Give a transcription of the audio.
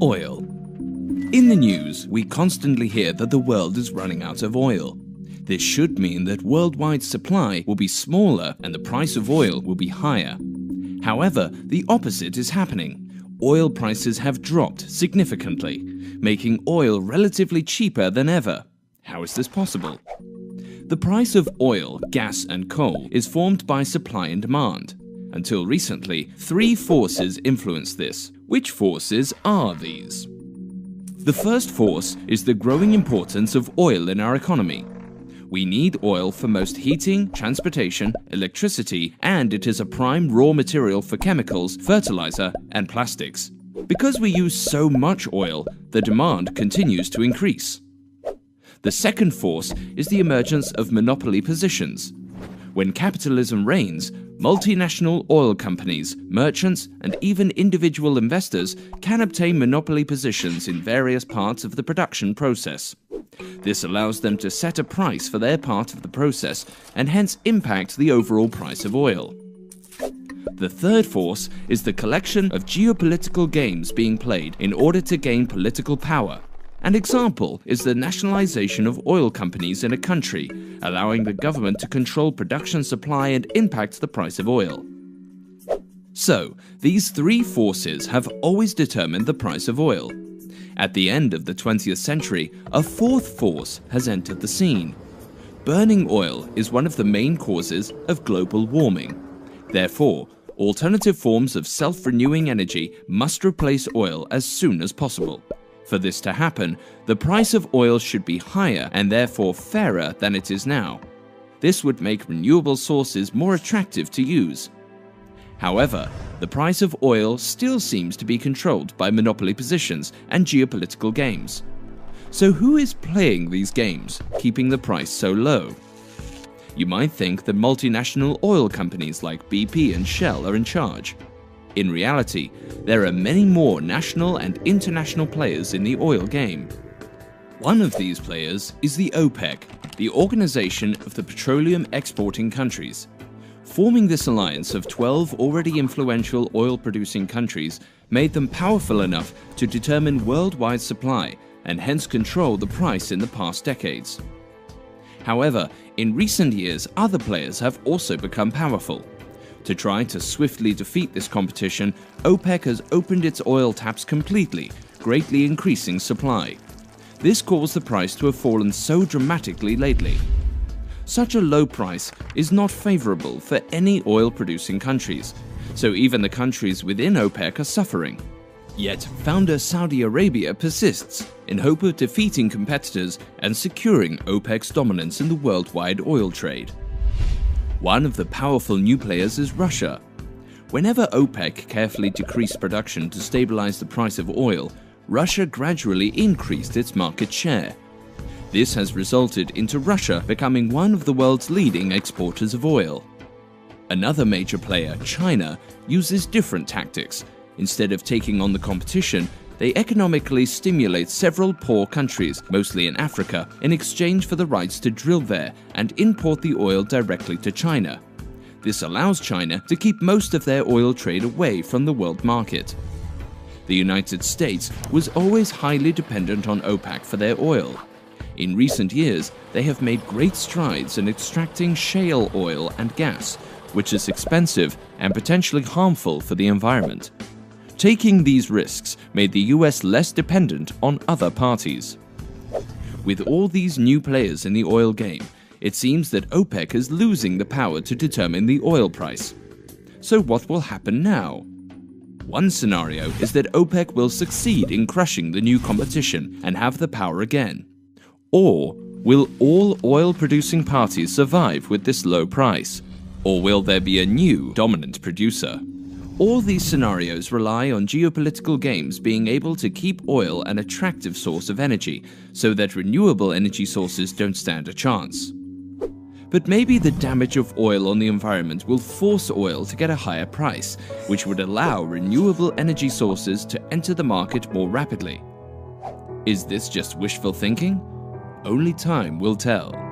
Oil. In the news, we constantly hear that the world is running out of oil. This should mean that worldwide supply will be smaller and the price of oil will be higher. However, the opposite is happening. Oil prices have dropped significantly, making oil relatively cheaper than ever. How is this possible? The price of oil, gas and coal is formed by supply and demand. Until recently, three forces influence this. Which forces are these? The first force is the growing importance of oil in our economy. We need oil for most heating, transportation, electricity, and it is a prime raw material for chemicals, fertilizer, and plastics. Because we use so much oil, the demand continues to increase. The second force is the emergence of monopoly positions. When capitalism reigns, multinational oil companies, merchants, and even individual investors can obtain monopoly positions in various parts of the production process. This allows them to set a price for their part of the process and hence impact the overall price of oil. The third force is the collection of geopolitical games being played in order to gain political power. An example is the nationalization of oil companies in a country, allowing the government to control production supply and impact the price of oil. So, these three forces have always determined the price of oil. At the end of the 20th century, a fourth force has entered the scene. Burning oil is one of the main causes of global warming. Therefore, alternative forms of self-renewing energy must replace oil as soon as possible. For this to happen, the price of oil should be higher and therefore fairer than it is now. This would make renewable sources more attractive to use. However, the price of oil still seems to be controlled by monopoly positions and geopolitical games. So who is playing these games, keeping the price so low? You might think that multinational oil companies like BP and Shell are in charge. In reality, there are many more national and international players in the oil game. One of these players is the OPEC, the Organization of the Petroleum Exporting Countries. Forming this alliance of 12 already influential oil-producing countries made them powerful enough to determine worldwide supply and hence control the price in the past decades. However, in recent years, other players have also become powerful. To try to swiftly defeat this competition, OPEC has opened its oil taps completely, greatly increasing supply. This caused the price to have fallen so dramatically lately. Such a low price is not favorable for any oil-producing countries, so even the countries within OPEC are suffering. Yet, founder Saudi Arabia persists in hope of defeating competitors and securing OPEC's dominance in the worldwide oil trade. One of the powerful new players is Russia. Whenever OPEC carefully decreased production to stabilize the price of oil, Russia gradually increased its market share. This has resulted into Russia becoming one of the world's leading exporters of oil. Another major player, China, uses different tactics. Instead of taking on the competition, they economically stimulate several poor countries, mostly in Africa, in exchange for the rights to drill there and import the oil directly to China. This allows China to keep most of their oil trade away from the world market. The United States was always highly dependent on OPEC for their oil. In recent years, they have made great strides in extracting shale oil and gas, which is expensive and potentially harmful for the environment. Taking these risks made the US less dependent on other parties. With all these new players in the oil game, it seems that OPEC is losing the power to determine the oil price. So what will happen now? One scenario is that OPEC will succeed in crushing the new competition and have the power again. Or will all oil-producing parties survive with this low price? Or will there be a new dominant producer? All these scenarios rely on geopolitical games being able to keep oil an attractive source of energy, so that renewable energy sources don't stand a chance. But maybe the damage of oil on the environment will force oil to get a higher price, which would allow renewable energy sources to enter the market more rapidly. Is this just wishful thinking? Only time will tell.